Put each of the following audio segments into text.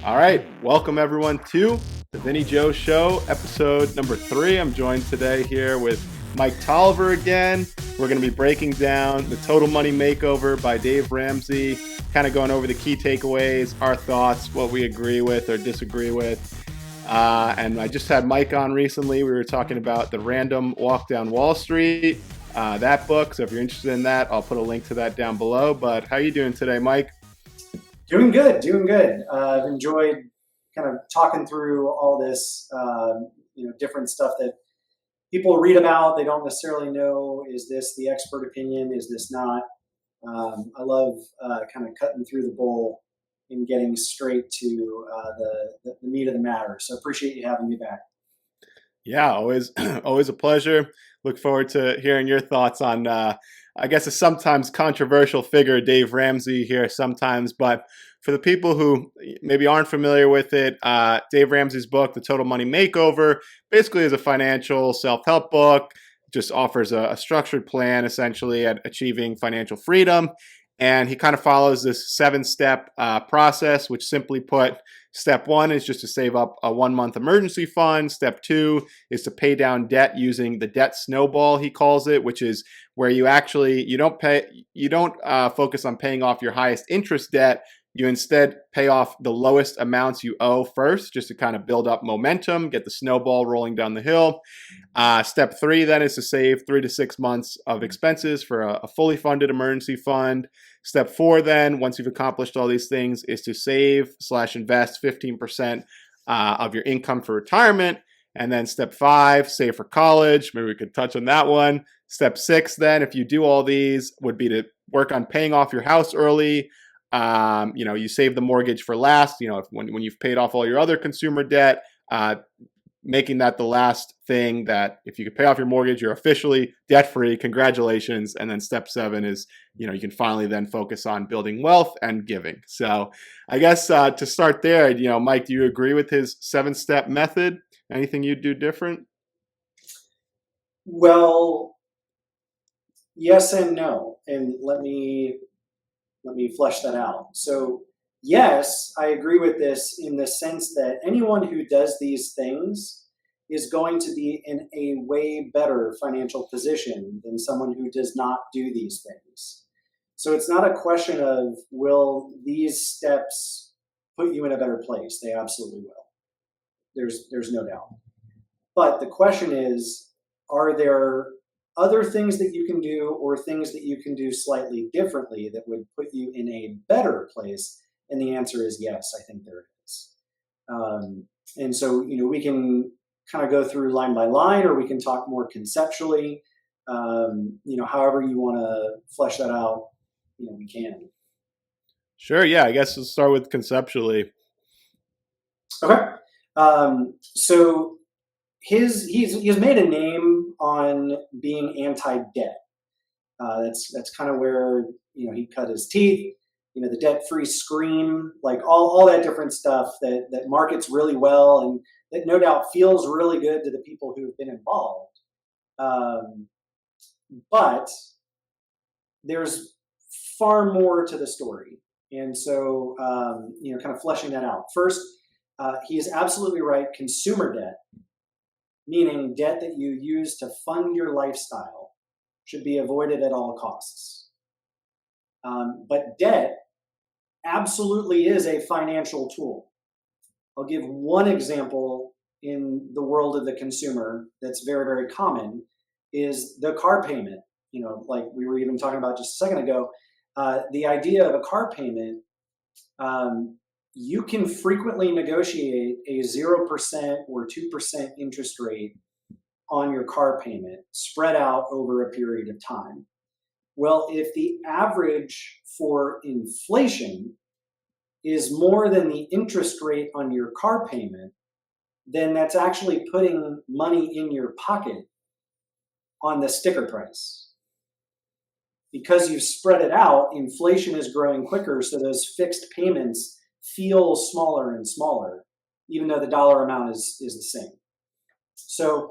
All right, welcome everyone to the Vinny Joe Show, episode number 3. I'm joined today here with Mike Tolliver again. We're going to be breaking down the Total Money Makeover by Dave Ramsay, kind of going over the key takeaways, our thoughts, what we agree with or disagree with. And I just had Mike on recently. We were talking about the Random Walk Down Wall Street, that book. So if you're interested in that, I'll put a link to that down below. But how are you doing today, Mike? Doing good, doing good. I've enjoyed kind of talking through all this, different stuff that people read about. They don't necessarily know, is this the expert opinion? Is this not? I love kind of cutting through the bowl and getting straight to the meat of the matter. So appreciate you having me back. Yeah, always, always a pleasure. Look forward to hearing your thoughts on, I guess, a sometimes controversial figure, Dave Ramsay here sometimes. But for the people who maybe aren't familiar with it, Dave Ramsay's book, The Total Money Makeover, basically is a financial self-help book. Just offers a structured plan, essentially, at achieving financial freedom. And he kind of follows this 7-step process, which simply put, step 1 is just to save up a 1-month emergency fund. Step 2 is to pay down debt using the debt snowball, he calls it, which is where you don't focus on paying off your highest interest debt. You instead pay off the lowest amounts you owe first, just to kind of build up momentum, get the snowball rolling down the hill. Step 3 then is to save 3 to 6 months of expenses for a fully funded emergency fund. Step 4 then, once you've accomplished all these things, is to save/invest 15% of your income for retirement. And then step 5, save for college. Maybe we could touch on that one. Step 6 then, if you do all these, would be to work on paying off your house early. You save the mortgage for last, when you've paid off all your other consumer debt, making that the last thing that if you could pay off your mortgage, you're officially debt-free. Congratulations. And then step 7 is, you can finally then focus on building wealth and giving. So I guess to start there, Mike, do you agree with his 7-step method? Anything you'd do different? Well, yes and no. And let me flesh that out. So yes, I agree with this in the sense that anyone who does these things is going to be in a way better financial position than someone who does not do these things. So it's not a question of, will these steps put you in a better place? They absolutely will. There's no doubt. But the question is, are there other things that you can do or things that you can do slightly differently that would put you in a better place? And the answer is yes, I think there is. And so, we can kind of go through line by line, or we can talk more conceptually. However you want to flesh that out, we can. Sure. Yeah, I guess we'll start with conceptually. Okay. So he's made a name on being anti-debt. That's kind of where he cut his teeth. The debt-free scream, like all that different stuff that markets really well, and that no doubt feels really good to the people who have been involved. But there's far more to the story, and so kind of fleshing that out. First, he is absolutely right. Consumer debt, meaning debt that you use to fund your lifestyle, should be avoided at all costs. But debt absolutely is a financial tool. I'll give one example in the world of the consumer that's very, very common, is the car payment. Like we were even talking about just a second ago, the idea of a car payment, you can frequently negotiate a 0% or 2% interest rate on your car payment spread out over a period of time. Well, if the average for inflation is more than the interest rate on your car payment, then that's actually putting money in your pocket on the sticker price. Because you've spread it out, inflation is growing quicker, so those fixed payments feel smaller and smaller, even though the dollar amount is the same. So,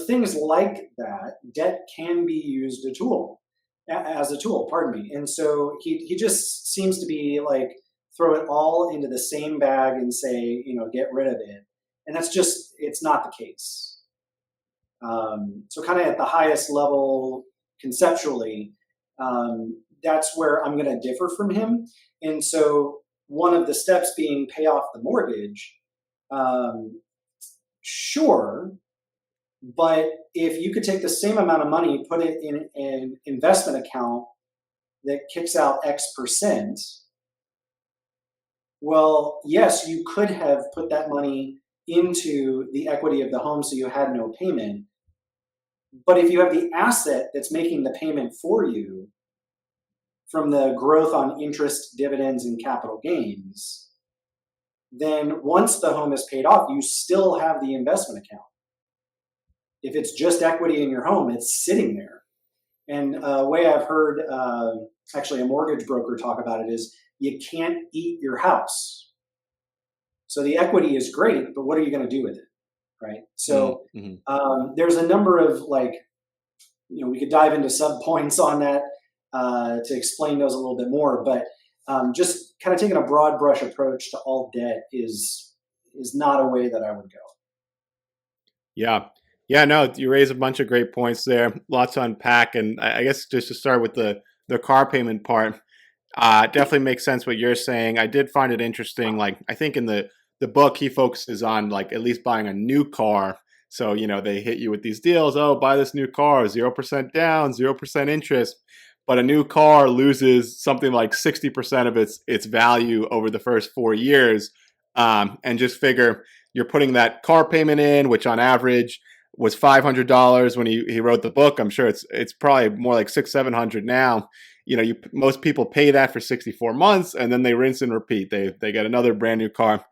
things like that, debt can be used as a tool, pardon me. And so he just seems to be like throw it all into the same bag and say, get rid of it. And that's just, it's not the case. So kind of at the highest level conceptually, that's where I'm going to differ from him. And so one of the steps being pay off the mortgage, sure, but if you could take the same amount of money, put it in an investment account that kicks out X%, well, yes, you could have put that money into the equity of the home so you had no payment. But if you have the asset that's making the payment for you from the growth on interest, dividends, and capital gains, then once the home is paid off, you still have the investment account. If it's just equity in your home, it's sitting there. And a way I've heard actually a mortgage broker talk about it is you can't eat your house. So the equity is great, but what are you going to do with it? Right. So there's a number of we could dive into sub points on that to explain those a little bit more. But just kind of taking a broad brush approach to all debt is not a way that I would go. Yeah. Yeah, no, you raise a bunch of great points there. Lots to unpack. And I guess just to start with the car payment part, definitely makes sense what you're saying. I did find it interesting. Like, I think in the book, he focuses on like at least buying a new car. So, they hit you with these deals. Oh, buy this new car, 0% down, 0% interest. But a new car loses something like 60% of its value over the first 4 years. And just figure you're putting that car payment in, which on average was $500 when he wrote the book. I'm sure it's probably more like $600-700 now. Most people pay that for 64 months and then they rinse and repeat. They get another brand new car.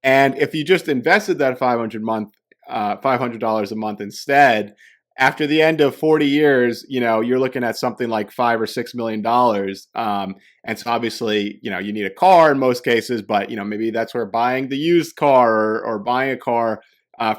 And if you just invested that $500 a month instead, after the end of 40 years, you're looking at something like $5 or $6 million. And so obviously, you need a car in most cases, but maybe that's where buying the used car or buying a car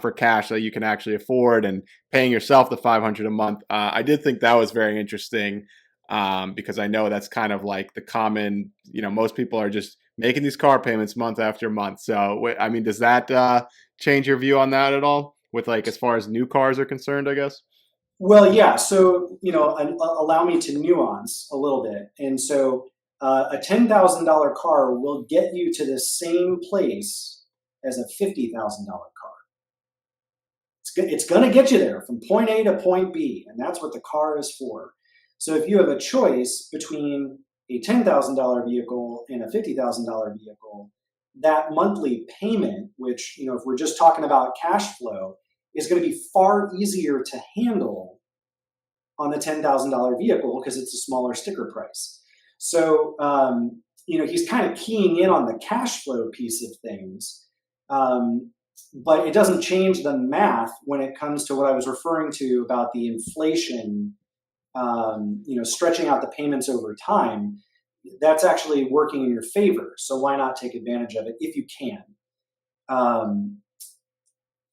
for cash that you can actually afford and paying yourself the $500 a month. I did think that was very interesting because I know that's kind of like the common, most people are just making these car payments month after month. So, I mean, does that change your view on that at all with like as far as new cars are concerned, I guess? Well, yeah. So, allow me to nuance a little bit. And so a $10,000 car will get you to the same place as a $50,000 car. It's going to get you there from point A to point B, and that's what the car is for. So if you have a choice between a $10,000 vehicle and a $50,000 vehicle, that monthly payment, which, if we're just talking about cash flow, is going to be far easier to handle on the $10,000 vehicle because it's a smaller sticker price. So, he's kind of keying in on the cash flow piece of things. But it doesn't change the math when it comes to what I was referring to about the inflation, stretching out the payments over time. That's actually working in your favor. So why not take advantage of it if you can?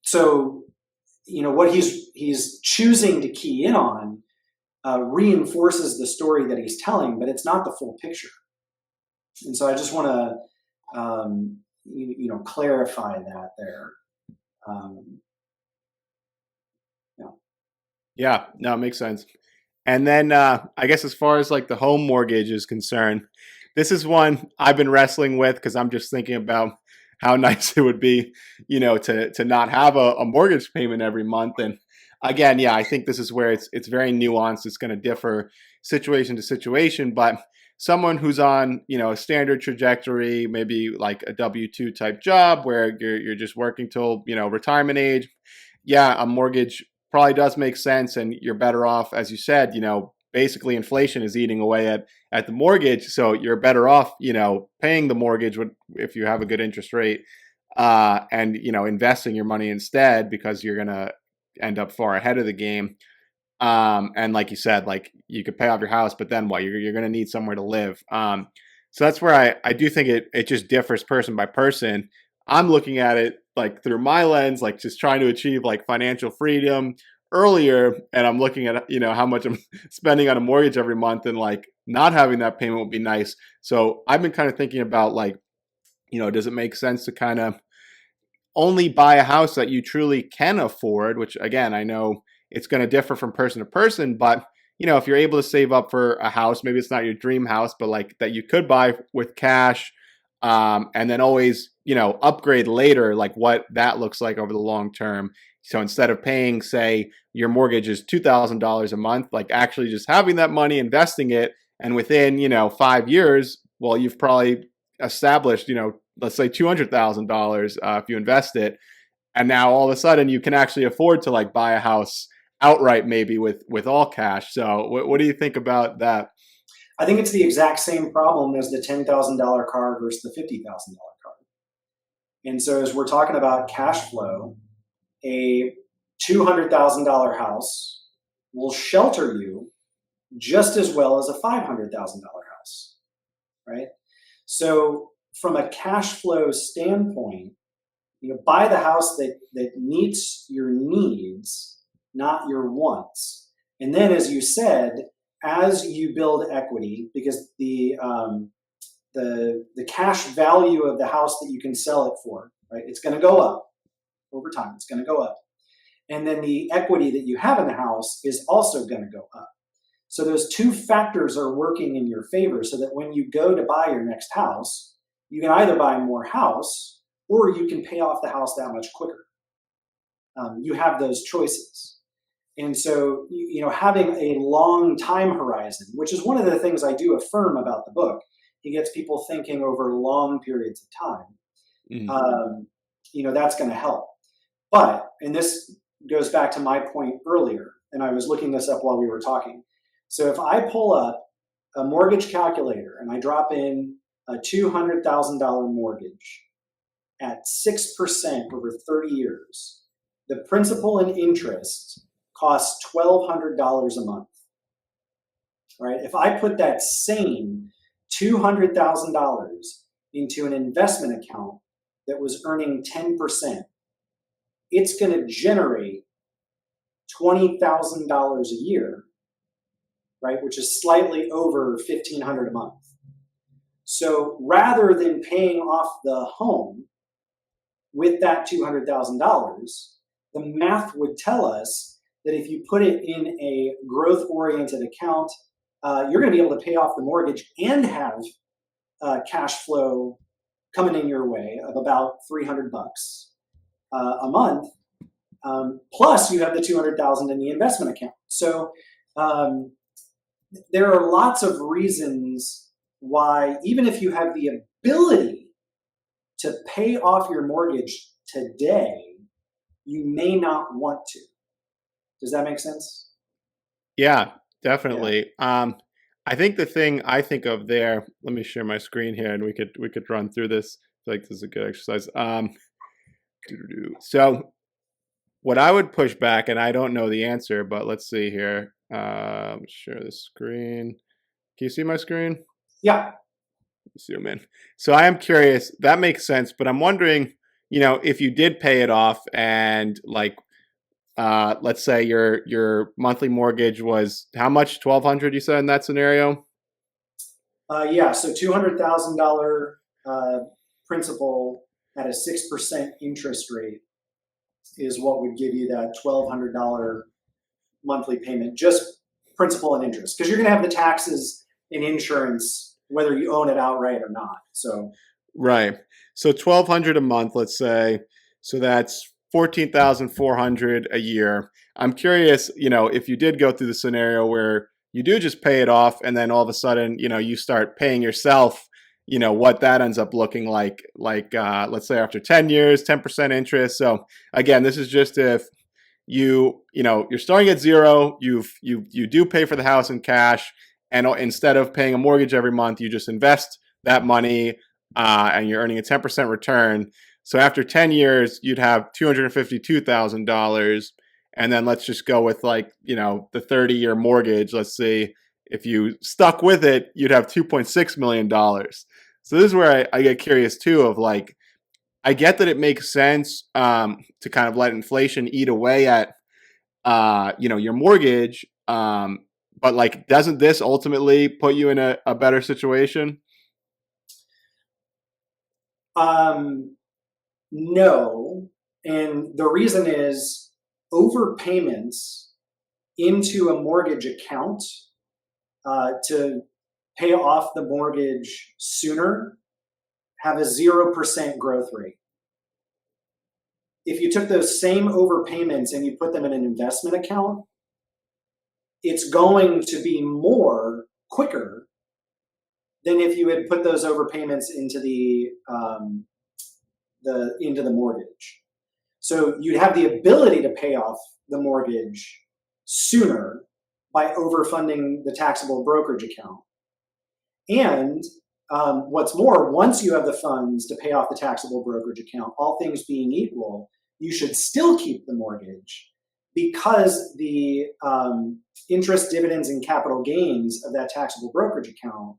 So, what he's choosing to key in on reinforces the story that he's telling, but it's not the full picture. And so I just want to, clarify that there. Yeah, no, it makes sense. And then I guess as far as like the home mortgage is concerned, this is one I've been wrestling with because I'm just thinking about how nice it would be, to not have a mortgage payment every month. And again, yeah, I think this is where it's very nuanced. It's going to differ situation to situation, but someone who's on, a standard trajectory, maybe like a W-2 type job where you're just working till, retirement age. Yeah, a mortgage probably does make sense and you're better off, as you said, basically inflation is eating away at the mortgage. So you're better off, paying the mortgage if you have a good interest rate and, investing your money instead because you're going to end up far ahead of the game. And like you said, like you could pay off your house, but then what? You're going to need somewhere to live. So that's where I do think it just differs person by person. I'm looking at it like through my lens, like just trying to achieve like financial freedom earlier. And I'm looking at, how much I'm spending on a mortgage every month and like not having that payment would be nice. So I've been kind of thinking about like does it make sense to kind of only buy a house that you truly can afford, which again, I know it's going to differ from person to person, but if you're able to save up for a house, maybe it's not your dream house, but like that you could buy with cash, and then always, upgrade later, like what that looks like over the long term. So instead of paying, say, your mortgage is $2,000 a month, like actually just having that money, investing it, and within, 5 years, well, you've probably established, let's say $200,000 if you invest it, and now all of a sudden you can actually afford to like buy a house outright, maybe with all cash. So what do you think about that? I think it's the exact same problem as the $10,000 car versus the $50,000 car. And so, as we're talking about cash flow, a $200,000 house will shelter you just as well as a $500,000 house, right? So, from a cash flow standpoint, buy the house that meets your needs, not your wants. And then, as you said, as you build equity, because the cash value of the house that you can sell it for, right, it's going to go up over time. It's going to go up, and then the equity that you have in the house is also going to go up. So those two factors are working in your favor, so that when you go to buy your next house, you can either buy more house or you can pay off the house that much quicker. You have those choices. And so, having a long time horizon, which is one of the things I do affirm about the book, it gets people thinking over long periods of time. That's going to help. But, and this goes back to my point earlier, and I was looking this up while we were talking. So if I pull up a mortgage calculator and I drop in a $200,000 mortgage at 6% over 30 years, the principal and interest costs $1,200 a month, right? If I put that same $200,000 into an investment account that was earning 10%, it's going to generate $20,000 a year, right? Which is slightly over $1,500 a month. So rather than paying off the home with that $200,000, the math would tell us that if you put it in a growth-oriented account, you're going to be able to pay off the mortgage and have cash flow coming in your way of about $300 a month. Plus, you have the $200,000 in the investment account. So there are lots of reasons why, even if you have the ability to pay off your mortgage today, you may not want to. Does that make sense? Yeah, definitely. I think the thing I think of there, let me share my screen here and we could run through this. I feel like this is a good exercise. So what I would push back, and I don't know the answer, but let's see here. Share the screen. Can you see my screen? Yeah. Zoom in. So I am curious, that makes sense, but I'm wondering, if you did pay it off and like, let's say your monthly mortgage was how much? 1,200, you said in that scenario? Yeah. So $200,000 principal at a 6% interest rate is what would give you that $1,200 monthly payment, just principal and interest, because you're going to have the taxes and insurance whether you own it outright or not. So Right. So 1,200 a month, let's say. So that's 14,400 a year. I'm curious, if you did go through the scenario where you do just pay it off and then all of a sudden, you start paying yourself, what that ends up looking like, let's say after 10 years, 10% interest. So again, this is just if you're starting at zero, you do pay for the house in cash, and instead of paying a mortgage every month, you just invest that money, and you're earning a 10% return. So after 10 years, you'd have $252,000. And then let's just go with the 30-year mortgage. Let's see, if you stuck with it, you'd have $2.6 million. So this is where I get curious too of like, I get that it makes sense to kind of let inflation eat away at your mortgage, but like, doesn't this ultimately put you in a better situation? Um, no, and the reason is overpayments into a mortgage account to pay off the mortgage sooner have a 0% growth rate. If you took those same overpayments and you put them in an investment account, it's going to be more quicker than if you had put those overpayments into the mortgage. So you'd have the ability to pay off the mortgage sooner by overfunding the taxable brokerage account. And what's more, once you have the funds to pay off the taxable brokerage account, all things being equal, you should still keep the mortgage because the interest, dividends, and capital gains of that taxable brokerage account,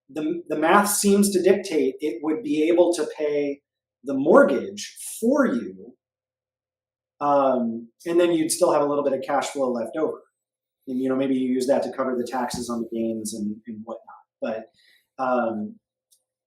the math seems to dictate it would be able to pay the mortgage for you, and then you'd still have a little bit of cash flow left over. And maybe you use that to cover the taxes on the gains and whatnot. But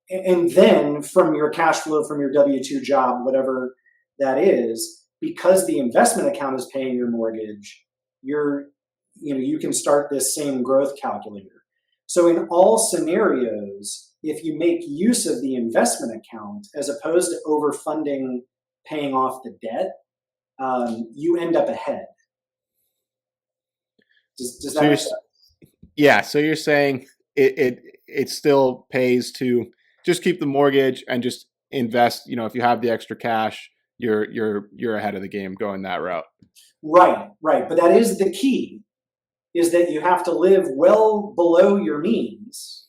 and then from your cash flow from your W-2 job, whatever that is, because the investment account is paying your mortgage, you can start this same growth calculator. So in all scenarios, if you make use of the investment account as opposed to overfunding paying off the debt, you end up ahead. Does that make sense? Yeah, so you're saying it still pays to just keep the mortgage and just invest. If you have the extra cash, you're ahead of the game going that route. Right. But that is the key, is that you have to live well below your means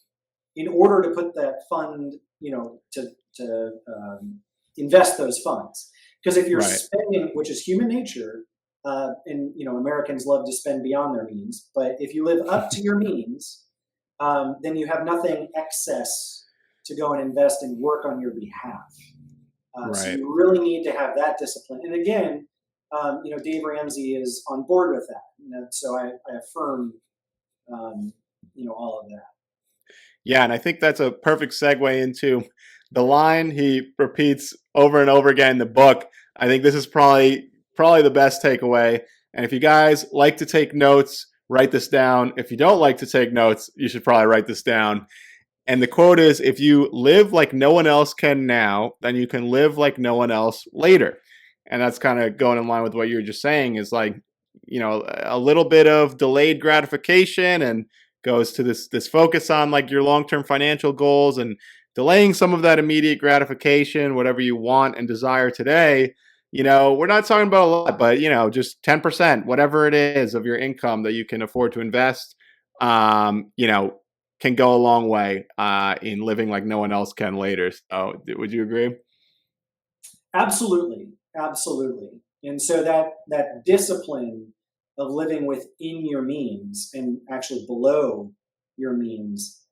in order to put that fund, to invest those funds. Because if you're spending, which is human nature, and Americans love to spend beyond their means, but if you live up to your means, then you have nothing excess to go and invest and work on your behalf. So you really need to have that discipline. And again, Dave Ramsay is on board with that. So I affirm, all of that. Yeah, and I think that's a perfect segue into the line he repeats over and over again in the book. I think this is probably the best takeaway. And if you guys like to take notes, write this down. If you don't like to take notes, you should probably write this down. And the quote is, if you live like no one else can now, then you can live like no one else later. And that's kind of going in line with what you were just saying, is like, a little bit of delayed gratification, and goes to this focus on like your long-term financial goals and delaying some of that immediate gratification, whatever you want and desire today. We're not talking about a lot, but just 10%, whatever it is of your income that you can afford to invest, can go a long way in living like no one else can later. So would you agree? Absolutely. And so that discipline of living within your means and actually below your means,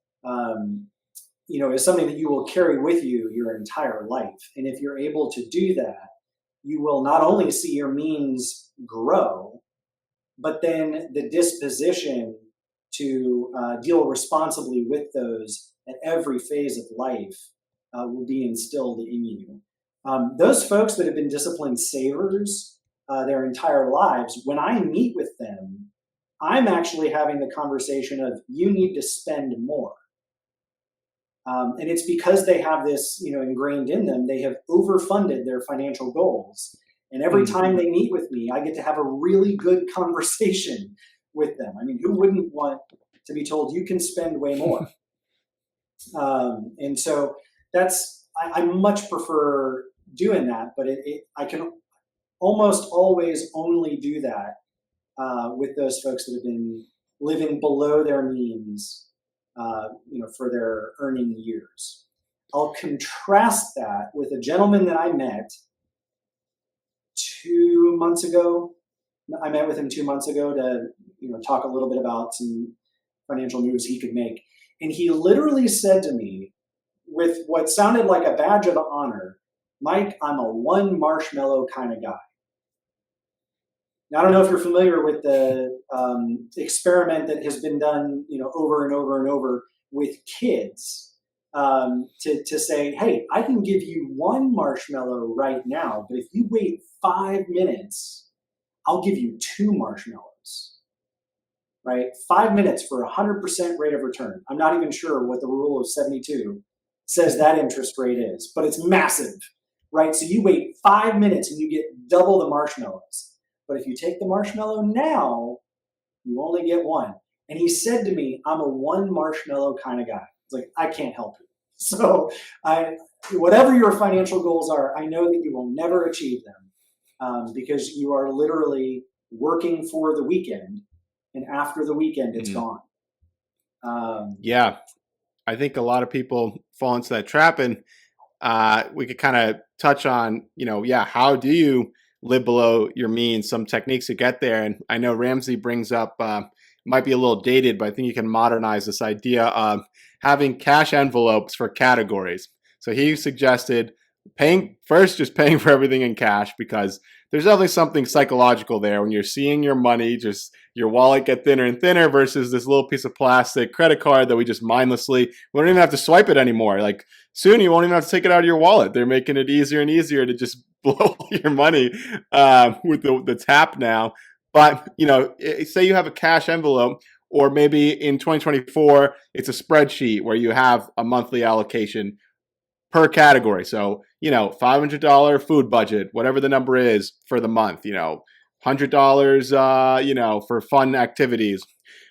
is something that you will carry with you your entire life. And if you're able to do that, you will not only see your means grow, but then the disposition to deal responsibly with those at every phase of life will be instilled in you. Those folks that have been disciplined savers their entire lives, when I meet with them, I'm actually having the conversation of, you need to spend more. And it's because they have this, ingrained in them. They have overfunded their financial goals. And every time they meet with me, I get to have a really good conversation with them. I mean, who wouldn't want to be told you can spend way more? And so I much prefer doing that, but I can almost always only do that with those folks that have been living below their means, for their earning years. I'll contrast that with a gentleman that I met 2 months ago. I met with him 2 months ago to, talk a little bit about some financial moves he could make. And he literally said to me, with what sounded like a badge of honor, "Mike, I'm a one marshmallow kind of guy." Now, I don't know if you're familiar with the experiment that has been done, over and over and over with kids, to say, hey, I can give you one marshmallow right now, but if you wait 5 minutes, I'll give you two marshmallows, right? 5 minutes for 100% rate of return. I'm not even sure what the rule of 72 says that interest rate is, but it's massive, right? So you wait 5 minutes and you get double the marshmallows. But if you take the marshmallow now, you only get one. And he said to me, I'm a one marshmallow kind of guy. It's like, I can't help you. So whatever your financial goals are, I know that you will never achieve them because you are literally working for the weekend. And after the weekend, it's gone. Yeah, I think a lot of people fall into that trap, and we could kind of touch on, how do you live below your means? Some techniques to get there, and I know Ramsay brings up might be a little dated, but I think you can modernize this idea of having cash envelopes for categories. So he suggested just paying for everything in cash, because there's definitely something psychological there when you're seeing your money, just your wallet get thinner and thinner versus this little piece of plastic credit card that we just mindlessly, we don't even have to swipe it anymore. Like soon you won't even have to take it out of your wallet. They're making it easier and easier to just blow your money with the tap now. But, say you have a cash envelope, or maybe in 2024, it's a spreadsheet where you have a monthly allocation per category. So, $500 food budget, whatever the number is for the month, $100, for fun activities,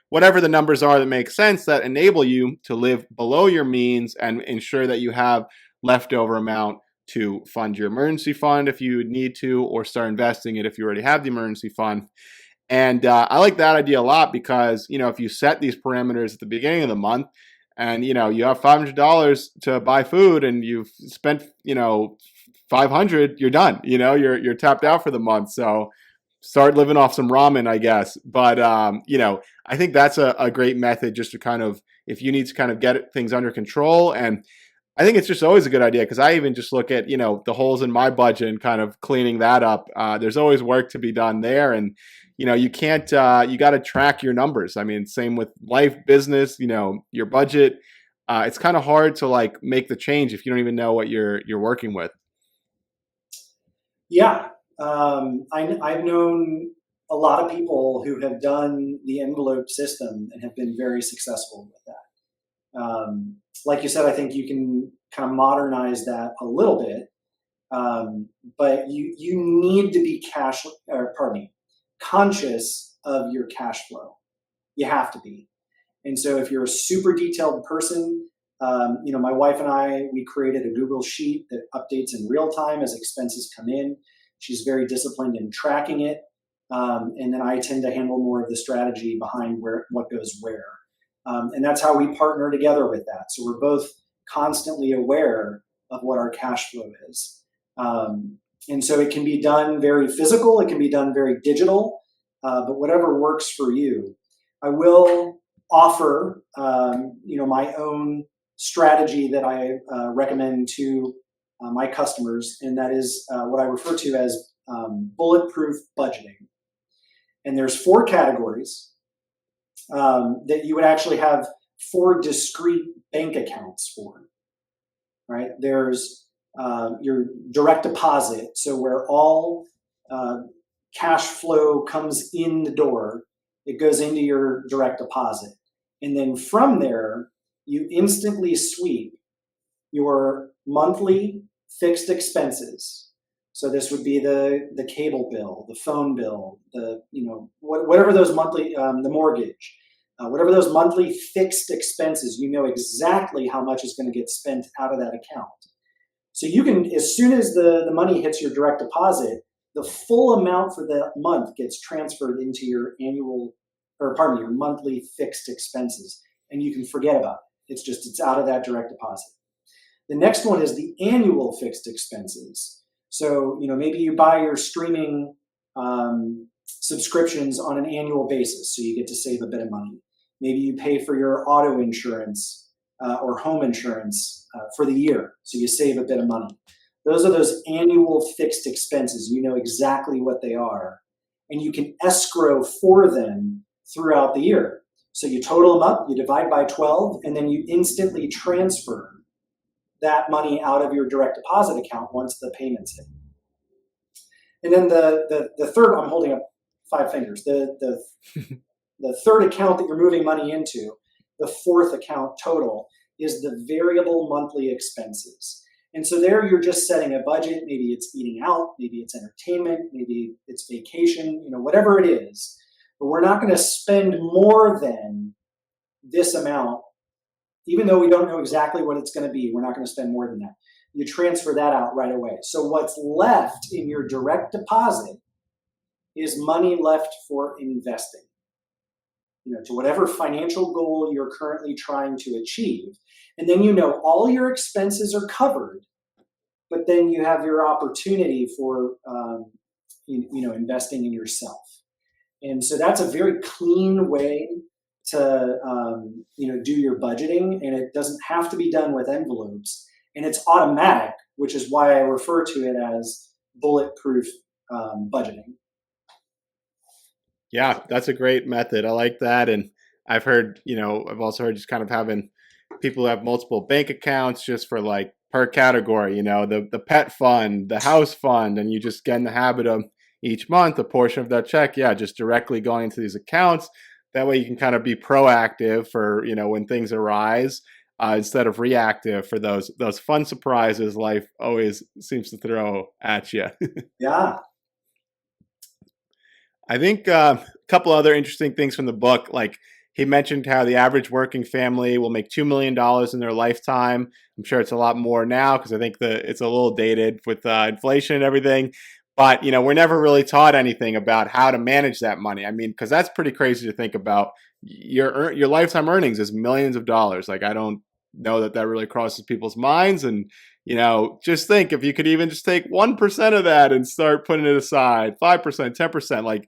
whatever the numbers are that make sense, that enable you to live below your means and ensure that you have leftover amount to fund your emergency fund if you need to, or start investing it if you already have the emergency fund. And I like that idea a lot because, if you set these parameters at the beginning of the month, and you have $500 to buy food, and you've spent $500, you're done. You're tapped out for the month. So start living off some ramen, I guess. But I think that's a great method, just to kind of, if you need to kind of get things under control. And I think it's just always a good idea, because I even just look at the holes in my budget and kind of cleaning that up. There's always work to be done there, and you can't, you got to track your numbers. I mean, same with life, business, your budget. It's kind of hard to like make the change if you don't even know what you're working with. Yeah. I've known a lot of people who have done the envelope system and have been very successful with that. Like you said, I think you can kind of modernize that a little bit, but you need to be conscious of your cash flow. You have to be. And so if you're a super detailed person, my wife and I, we created a Google Sheet that updates in real time as expenses come in. She's very disciplined in tracking it. And then I tend to handle more of the strategy behind what goes where. And that's how we partner together with that. So we're both constantly aware of what our cash flow is. And so it can be done very physical, it can be done very digital, but whatever works for you. I will offer, my own strategy that I recommend to my customers, and that is what I refer to as bulletproof budgeting. And there's 4 categories that you would actually have 4 discrete bank accounts for, right? There's your direct deposit, so where all cash flow comes in the door, it goes into your direct deposit. And then from there, you instantly sweep your monthly fixed expenses. So this would be the cable bill, the phone bill, whatever those monthly, the mortgage, whatever those monthly fixed expenses, exactly how much is going to get spent out of that account. So you can, as soon as the money hits your direct deposit, the full amount for that month gets transferred into your your monthly fixed expenses, and you can forget about it. It's out of that direct deposit. The next one is the annual fixed expenses. So, maybe you buy your streaming subscriptions on an annual basis, so you get to save a bit of money. Maybe you pay for your auto insurance or home insurance for the year, so you save a bit of money. Those are those annual fixed expenses. You know exactly what they are, and you can escrow for them throughout the year. So you total them up, you divide by 12, and then you instantly transfer that money out of your direct deposit account once the payments hit. And then the third, I'm holding up five fingers. The third account that you're moving money into, the fourth account total, is the variable monthly expenses. And so there you're just setting a budget. Maybe it's eating out, maybe it's entertainment, maybe it's vacation, whatever it is. But we're not going to spend more than this amount, even though we don't know exactly what it's going to be. We're not going to spend more than that. You transfer that out right away. So what's left in your direct deposit is money left for investing, to whatever financial goal you're currently trying to achieve. And then all your expenses are covered, but then you have your opportunity for investing in yourself. And so that's a very clean way to do your budgeting, and it doesn't have to be done with envelopes, and it's automatic, which is why I refer to it as bulletproof budgeting. Yeah, that's a great method. I like that. And I've heard, I've also heard just kind of having people who have multiple bank accounts just for like per category, the pet fund, the house fund, and you just get in the habit of each month a portion of that check, just directly going into these accounts. That way you can kind of be proactive for, when things arise, instead of reactive for those fun surprises life always seems to throw at you. Yeah. I think a couple other interesting things from the book, like he mentioned how the average working family will make $2 million in their lifetime. I'm sure it's a lot more now because I think it's a little dated with inflation and everything. But, we're never really taught anything about how to manage that money. I mean, because that's pretty crazy to think about. Your lifetime earnings is millions of dollars. Like, I don't know that really crosses people's minds. And, just think if you could even just take 1% of that and start putting it aside, 5%, 10%, like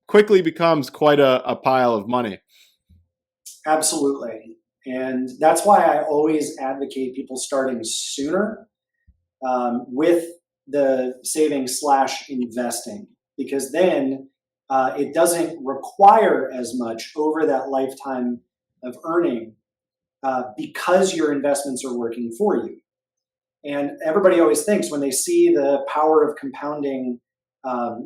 quickly becomes quite a pile of money. Absolutely. And that's why I always advocate people starting sooner with the saving/investing, because then it doesn't require as much over that lifetime of earning because your investments are working for you. And everybody always thinks when they see the power of compounding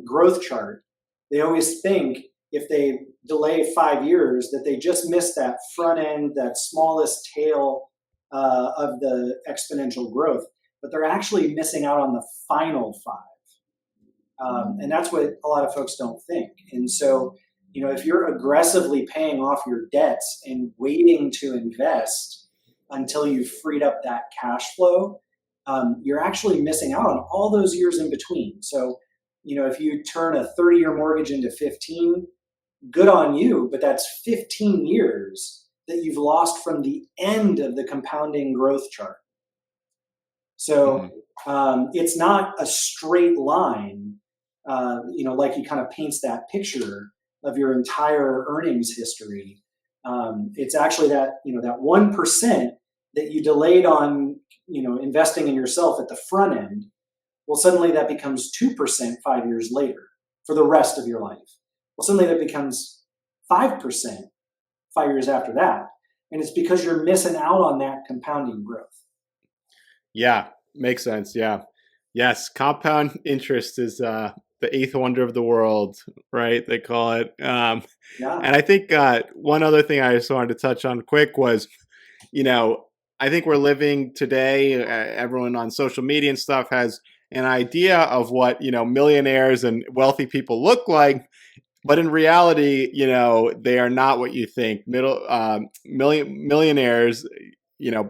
growth chart, they always think if they delay 5 years that they just missed that front end, that smallest tail of the exponential growth, but they're actually missing out on the final 5. And that's what a lot of folks don't think. And so, if you're aggressively paying off your debts and waiting to invest until you've freed up that cash flow, you're actually missing out on all those years in between. So, if you turn a 30-year mortgage into 15, good on you, but that's 15 years that you've lost from the end of the compounding growth chart. So it's not a straight line, like he kind of paints that picture of your entire earnings history. It's actually that 1% that you delayed on, investing in yourself at the front end. Well, suddenly that becomes 2% 5 years later for the rest of your life. Well, suddenly that becomes 5% 5 years after that. And it's because you're missing out on that compounding growth. Yeah, makes sense. Yeah. Yes, compound interest is the eighth wonder of the world, right? They call it. Yeah. And I think one other thing I just wanted to touch on quick was, I think we're living today, everyone on social media and stuff has an idea of what, millionaires and wealthy people look like. But in reality, they are not what you think. Millionaires,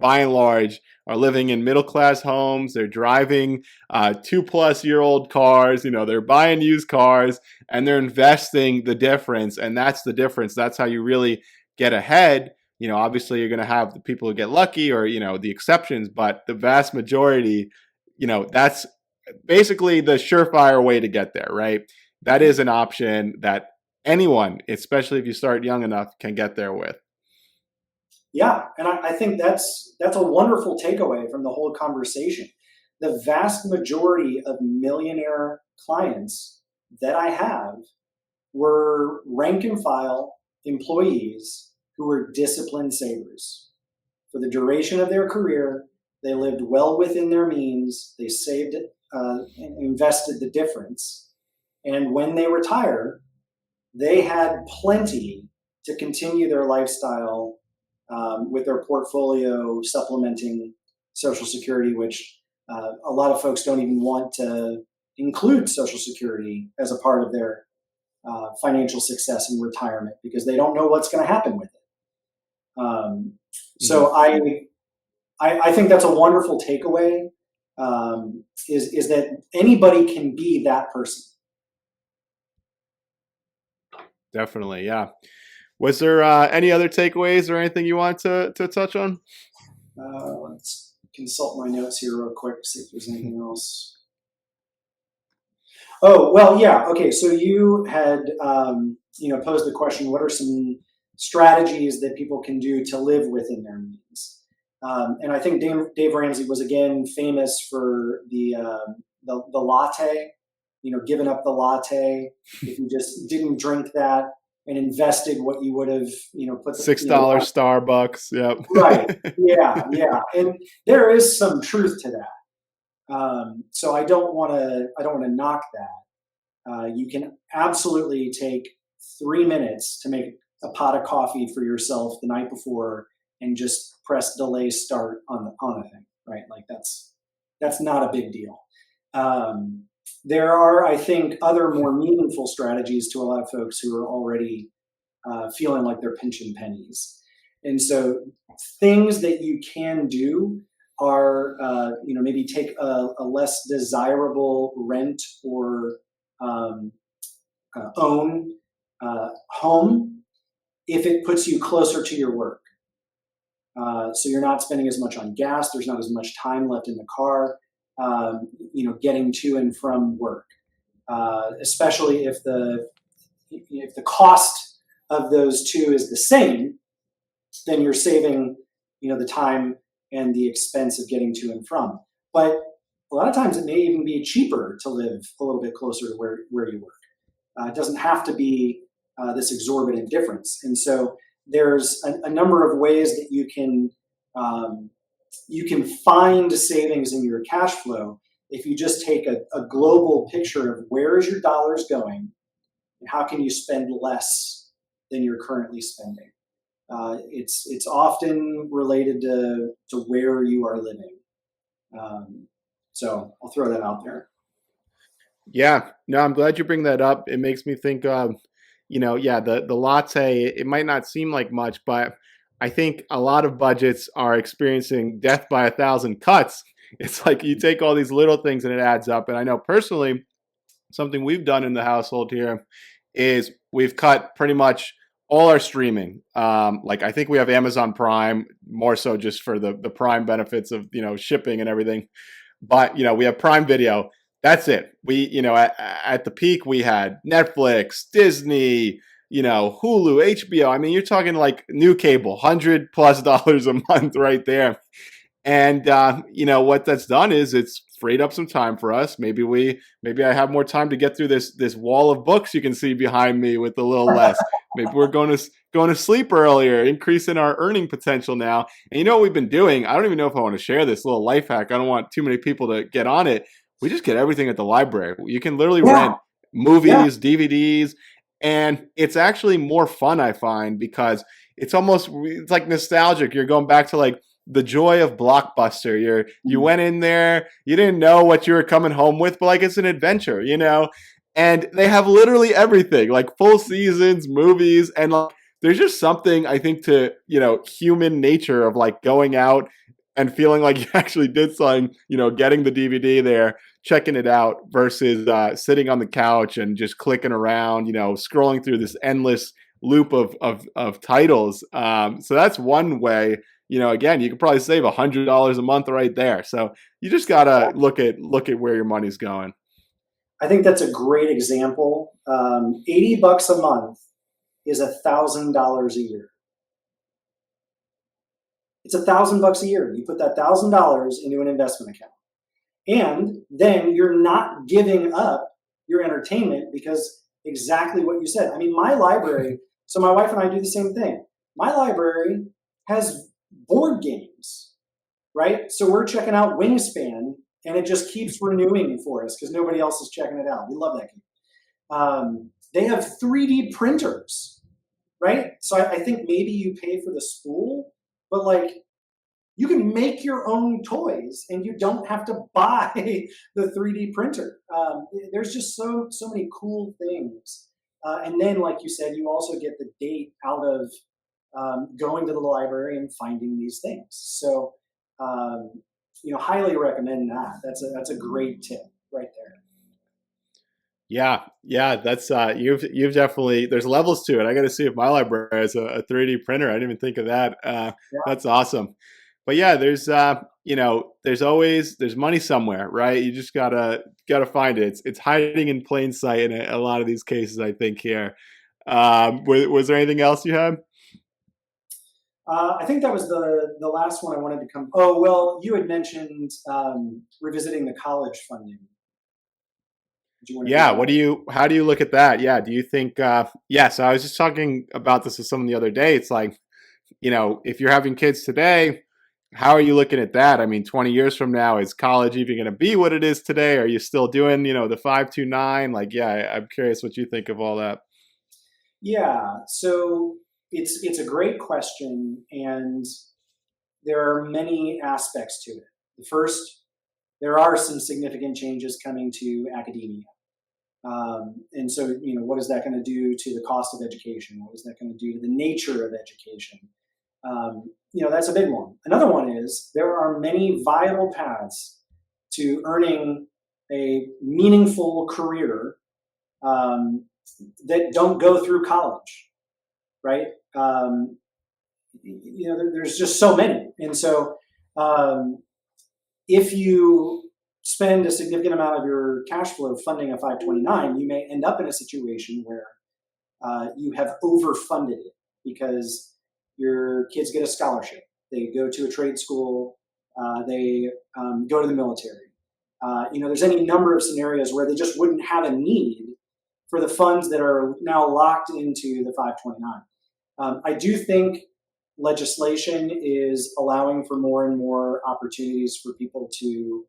by and large, are living in middle-class homes. They're driving 2+ year-old cars. They're buying used cars, and they're investing the difference. And that's the difference. That's how you really get ahead. Obviously, you're going to have the people who get lucky or, the exceptions. But the vast majority, that's basically the surefire way to get there, right? That is an option that anyone, especially if you start young enough, can get there with. Yeah, and I think that's a wonderful takeaway from the whole conversation. The vast majority of millionaire clients that I have were rank and file employees who were disciplined savers for the duration of their career. They lived well within their means. They saved and invested the difference. And when they retire, they had plenty to continue their lifestyle with their portfolio supplementing Social Security, which a lot of folks don't even want to include Social Security as a part of their financial success in retirement because they don't know what's going to happen with it. So I think that's a wonderful takeaway. Is that anybody can be that person? Definitely, yeah. Was there any other takeaways or anything you want to touch on? Let's consult my notes here real quick, see if there's anything else. Oh, well, yeah. Okay, so you had posed the question: what are some strategies that people can do to live within their means? And I think Dave Ramsey was again famous for the latte. Giving up the latte if you just didn't drink that and invested what you would have, put the $6 Starbucks. right. Yep. Yeah. And there is some truth to that. So I don't want to knock that. You can absolutely take 3 minutes to make a pot of coffee for yourself the night before and just press delay start on a thing, right? Like that's not a big deal. There are, I think, other more meaningful strategies to a lot of folks who are already feeling like they're pinching pennies. And so things that you can do are, maybe take a less desirable rent or own home if it puts you closer to your work. So you're not spending as much on gas. There's not as much time left in the car. Getting to and from work, especially if the cost of those two is the same, then you're saving, the time and the expense of getting to and from. But a lot of times it may even be cheaper to live a little bit closer to where you work. It doesn't have to be this exorbitant difference. And so there's a number of ways that you can find savings in your cash flow if you just take a global picture of where is your dollars going and how can you spend less than you're currently spending. It's often related to where you are living. So I'll throw that out there. Yeah, no, I'm glad you bring that up. It makes me think of, the latte, it might not seem like much, but I think a lot of budgets are experiencing death by 1,000 cuts. It's like you take all these little things and it adds up. And I know personally, something we've done in the household here is we've cut pretty much all our streaming. Like I think we have Amazon Prime, more so just for the Prime benefits of, shipping and everything. But, we have Prime Video. That's it. We, at the peak, we had Netflix, Disney, Hulu, HBO. I mean, you're talking like new cable, $100+ a month right there. And, what that's done is it's freed up some time for us. Maybe I have more time to get through this wall of books you can see behind me with a little less. Maybe we're going to sleep earlier, increasing our earning potential now. And you know what we've been doing? I don't even know if I want to share this little life hack. I don't want too many people to get on it. We just get everything at the library. You can literally rent movies, DVDs, and it's actually more fun, I find, because it's like nostalgic. You're going back to like the joy of Blockbuster. You went in there, you didn't know what you were coming home with, but like it's an adventure, And they have literally everything, like full seasons, movies, and like there's just something I think to, human nature of like going out and feeling like you actually did something, getting the DVD there, checking it out versus sitting on the couch and just clicking around, scrolling through this endless loop of titles. So that's one way. Again, you could probably save $100 a month right there. So you just gotta look at where your money's going. I think that's a great example. $80 a month is $1,000 a year. It's $1,000 a year. You put that $1,000 into an investment account, and then you're not giving up your entertainment because exactly what you said. I mean, my library. So my wife and I do the same thing. My library has board games right? So we're checking out Wingspan, and it just keeps renewing for us because nobody else is checking it out. We love that game. They have 3D printers, right? So I think maybe you pay for the spool, but like you can make your own toys and you don't have to buy the 3D printer. There's just so many cool things. And then, like you said, you also get the date out of going to the library and finding these things. So, um, highly recommend that. That's a great tip right there. Yeah, yeah, that's you've definitely there's levels to it. I got to see if my library has a 3D printer. I didn't even think of that. Yeah. That's awesome. But yeah, there's there's money somewhere, right? You just gotta find it. It's hiding in plain sight in a lot of these cases, I think here. Was there anything else you had? I think that was the last one I wanted to come. Oh well, you had mentioned revisiting the college funding. Do you want to hit Yeah, on that? how do you look at that? Yeah, do you think yeah, so I was just talking about this with someone the other day. It's like, if you're having kids today, how are you looking at that? I mean, 20 years from now, is college even going to be what it is today? Are you still doing, the 529? Like, yeah, I'm curious what you think of all that. Yeah, so it's a great question, and there are many aspects to it. The first, there are some significant changes coming to academia. And so, what is that going to do to the cost of education? What is that going to do to the nature of education? That's a big one. Another one is there are many viable paths to earning a meaningful career um, that don't go through college, right? There's just so many, and so um, if you spend a significant amount of your cash flow funding a 529, you may end up in a situation where you have overfunded it because your kids get a scholarship, they go to a trade school, they go to the military. There's any number of scenarios where they just wouldn't have a need for the funds that are now locked into the 529. I do think legislation is allowing for more and more opportunities for people to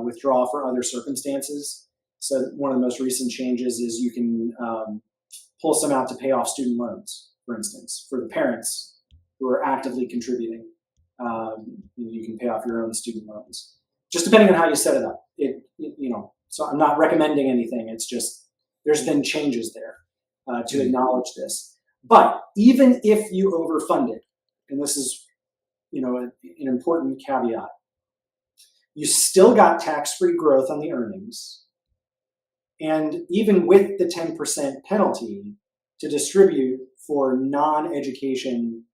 withdraw for other circumstances. So one of the most recent changes is you can pull some out to pay off student loans, for instance, for the parents who are actively contributing. You can pay off your own student loans, just depending on how you set it up. So I'm not recommending anything. It's just there's been changes there to acknowledge this. But even if you overfund it, and this is an important caveat, you still got tax-free growth on the earnings. And even with the 10% penalty to distribute for non-education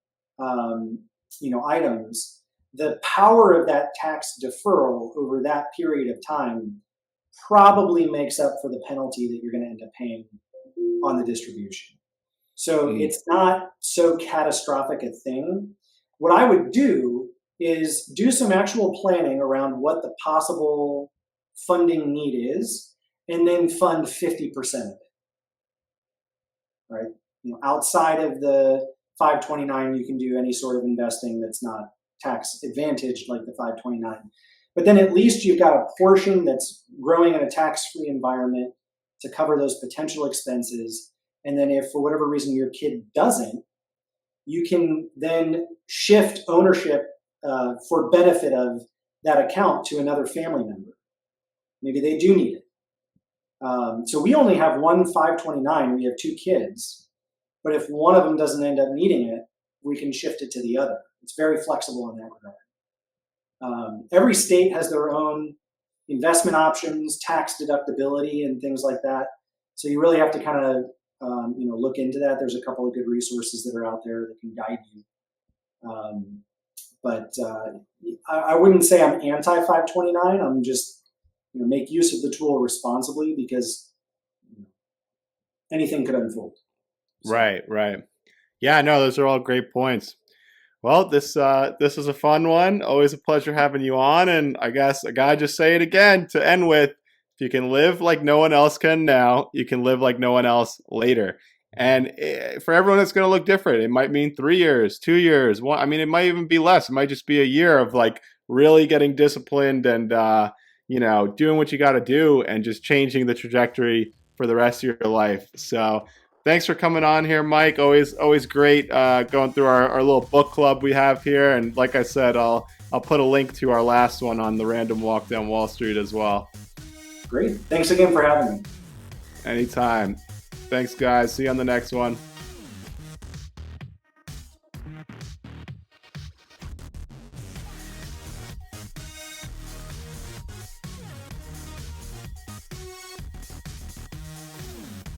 items, the power of that tax deferral over that period of time probably makes up for the penalty that you're going to end up paying on the distribution. So it's not so catastrophic a thing. What I would do is do some actual planning around what the possible funding need is, and then fund 50% of it. Right? Outside of the 529, you can do any sort of investing that's not tax advantaged like the 529. But then at least you've got a portion that's growing in a tax-free environment to cover those potential expenses. And then if for whatever reason your kid doesn't, you can then shift ownership for benefit of that account to another family member. Maybe they do need it. So we only have one 529. We have two kids. But if one of them doesn't end up needing it, we can shift it to the other. It's very flexible in that regard. Every state has their own investment options, tax deductibility, and things like that. So you really have to kind of look into that. There's a couple of good resources that are out there that can guide you. But I wouldn't say I'm anti 529. I'm just make use of the tool responsibly because anything could unfold. So. Right. Yeah, no, those are all great points. Well, this was a fun one. Always a pleasure having you on. And I guess I gotta just say it again to end with: if you can live like no one else can now, you can live like no one else later. And for everyone, it's going to look different. It might mean 3 years, 2 years. One, I mean, it might even be less. It might just be a year of like really getting disciplined and, doing what you got to do and just changing the trajectory for the rest of your life. So thanks for coming on here, Mike. Always great going through our little book club we have here. And like I said, I'll put a link to our last one on the Random Walk Down Wall Street as well. Great. Thanks again for having me. Anytime. Thanks, guys. See you on the next one.